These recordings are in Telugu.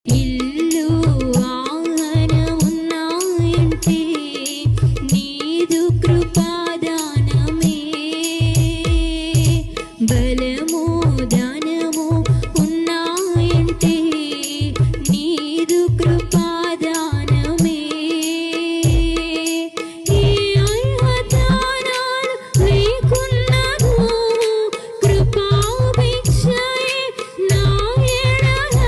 ఇల్లు ఆహనమున్నాయంటే నీదు కృపాదానమే. బలము ధనము ఉన్నాయంటే నీదు కృపాదానమే. ఏ అర్హతనాలు లేకున్నను కృపాభిక్షయే నా ఎడల.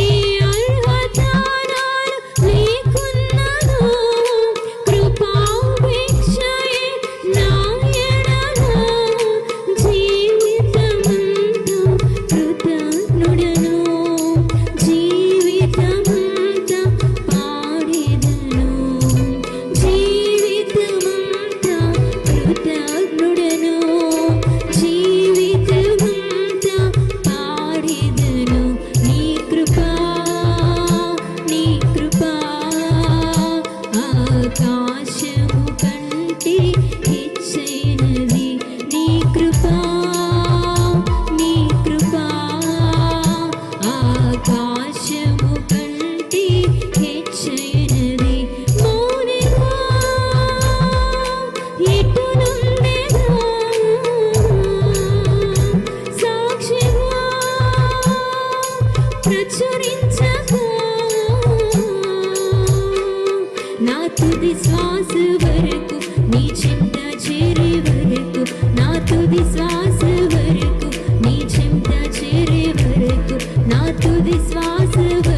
ఏ అర్హతనాలు లేకున్నను కృపాభిక్షయే నా ఎడల. జీవితమంతా కృతజ్ఞుడను, జీవితమంతా పాడెదను. జీవితమంతా కృతజ్ఞుడను, జీవితమంతా పాడెదను. నీ కృపా నీ కృపా ఆకాశము కంటే హెచ్చైనది. నీ కృపా నీ కృపా ఆకాశము కంటే హెచ్చైనది. మౌనిగా ఎటు నుండెదా, సాక్షిగా ప్రచురించగా, నా తుది శ్వాస వరకు నీ చింత చేరే వరకు, నా తుది శ్వాస వరకు నీ చింత చేరే వరకు, నా తుది శ్వాస వరకు